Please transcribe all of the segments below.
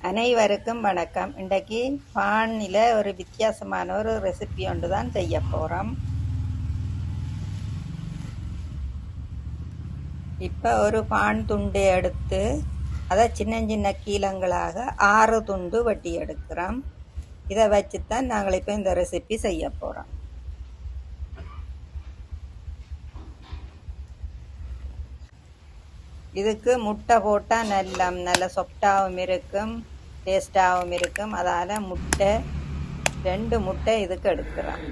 அனைவருக்கும் வணக்கம். இன்றைக்கு பானில் ஒரு வித்தியாசமான ஒரு ரெசிபி ஒன்று தான் செய்ய போகிறோம். இப்போ ஒரு பான் துண்டு எடுத்து அதை சின்ன சின்ன கீழங்களாக 6 துண்டு வெட்டி எடுக்கிறோம். இதை வச்சுத்தான் நாங்கள் இப்போ இந்த ரெசிபி செய்ய போகிறோம். இதுக்கு முட்டை போட்டால் நல்ல சொஃப்டாகவும் இருக்கும், டேஸ்டாகவும் இருக்கும். அதால் 2 முட்டை இதுக்கு எடுக்கிறோம்.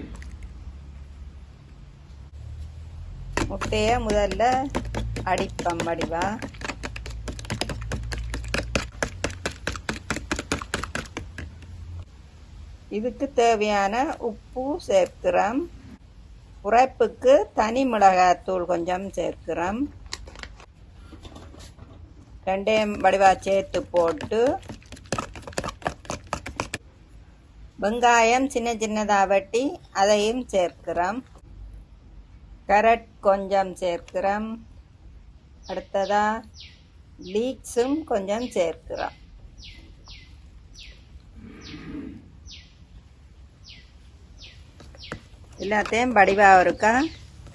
முட்டையை முதல்ல அடிப்பம் வடிவா. இதுக்கு தேவையான உப்பு சேர்க்கிறோம். உரைப்புக்கு தனி மிளகாத்தூள் கொஞ்சம் சேர்க்கிறோம். 2 வடிவா சேர்த்து போட்டு வெங்காயம் சின்ன சின்னதாக வெட்டி அதையும் சேர்க்கிறோம். கேரட் கொஞ்சம் சேர்க்கிறோம். அடுத்ததா லீக்ஸும் கொஞ்சம் சேர்க்கிறோம். எல்லாத்தையும் வடிவாக இருக்கா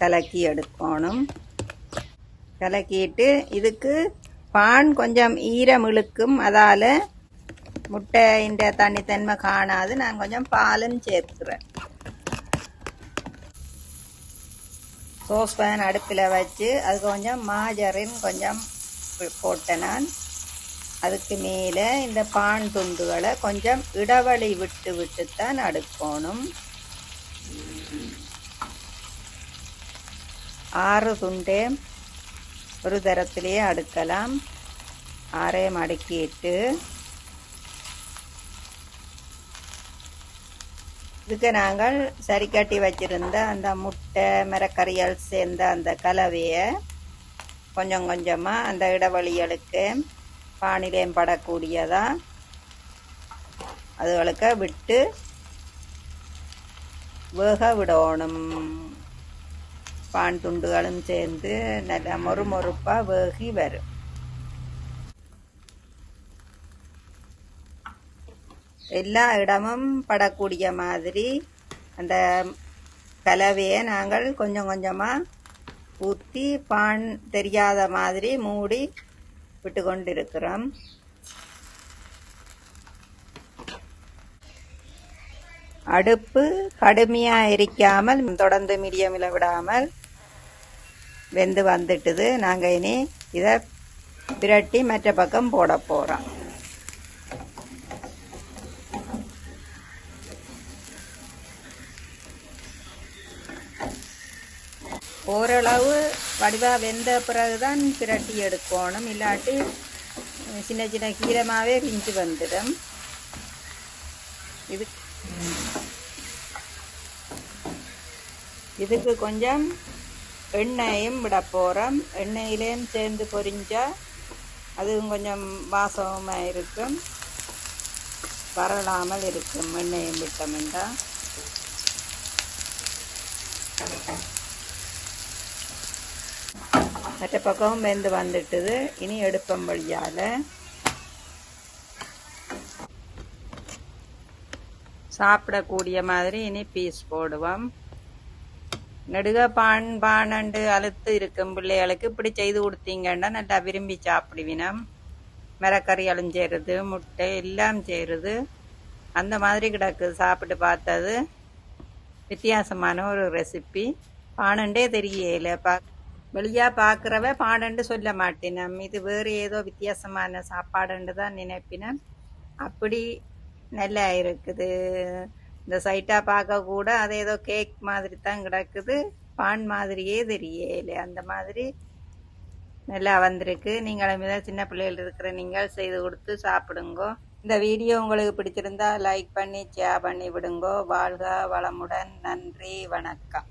கலக்கி எடுக்கணும். கலக்கிட்டு இதுக்கு பான் கொஞ்சம் ஈரம் இழுக்கும், அதால் முட்டையின் தனித்தன்மை காணாது. நான் கொஞ்சம் பாலும் சேர்க்கிறேன். சோஸ் பேன் அடுப்பில் வச்சு அது கொஞ்சம் மாஜரின் கொஞ்சம் போட்டேன் நான். அதுக்கு மேலே இந்த பான் துண்டுகளை கொஞ்சம் இடைவெளி விட்டுத்தான் அடுக்கணும். 6 துண்டே ஒரு தரத்திலேயே அடுக்கலாம். 6 அடுக்கிட்டு இதுக்கு நாங்கள் சரி கட்டி வச்சிருந்த அந்த முட்டை மரக்கறியால் சேர்ந்த அந்த கலவையை கொஞ்சம் கொஞ்சமாக அந்த இடைவெளிகளுக்கு பானிலேயும் படக்கூடியதா அதுகளுக்கு விட்டு வேக விடணும். பான் துண்டுகளும் சேர்ந்து நல்ல மொறுமொறுப்பாக வேகி வரும். எல்லா இடமும் படக்கூடிய மாதிரி அந்த கலவையை நாங்கள் கொஞ்சம் கொஞ்சமாக ஊற்றி பான் தெரியாத மாதிரி மூடி விட்டு கொண்டு இருக்கிறோம். அடுப்பு கடுமையாக எரிக்காமல் தொடர்ந்து மீடியமில் விடாமல் வெந்து வந்துட்டுது. நாங்கள் இனி இதை பிரட்டி மற்ற பக்கம் போட போகிறோம். ஓரளவு வடிவாக வெந்த பிறகுதான் பிரட்டி எடுக்கணும், இல்லாட்டி சின்ன சின்ன கீரமாகவே பிஞ்சு வந்துடும். இதுக்கு கொஞ்சம் எண்ணெயும் விட போகிறோம். எண்ணெயிலேயும் சேர்ந்து பொரிஞ்சா அதுவும் கொஞ்சம் வாசமாக இருக்கும், வரலாமல் இருக்கும். எண்ணெயும் விட்டோம்னா மற்ற பக்கமும் வெந்து வந்துட்டுது. இனி எடுப்பம் வழியால் சாப்பிடக்கூடிய மாதிரி இனி பீஸ் போடுவோம். நெடுக பானண்டு அழுத்து இருக்கும் பிள்ளைகளுக்கு இப்படி செய்து கொடுத்தீங்கன்னா நல்லா விரும்பி சாப்பிடுவினம். மரக்கறியாலும் செய்கிறது, முட்டை எல்லாம் செய்கிறது. அந்த மாதிரி கிடக்குது. சாப்பிட்டு பார்த்தது வித்தியாசமான ஒரு ரெசிபி. பானண்டே தெரியல, வெளியாக பார்க்குறவ பானண்டு சொல்ல மாட்டேன். இது வேறு ஏதோ வித்தியாசமான சாப்பாடுன்னு தான் நினைப்பினேன். அப்படி நல்லா இருக்குது. இந்த சைட்டாக பார்க்க கூட அது ஏதோ கேக் மாதிரி தான் கிடக்குது, பான் மாதிரியே தெரியல. அந்த மாதிரி நல்லா வந்திருக்கு. நீங்களும் இதை சின்ன பிள்ளைகள் இருக்கிற நீங்கள் செய்து கொடுத்து சாப்பிடுங்கோ. இந்த வீடியோ உங்களுக்கு பிடிச்சிருந்தா லைக் பண்ணி ஷேர் பண்ணி விடுங்கோ. வாழ்க வளமுடன். நன்றி, வணக்கம்.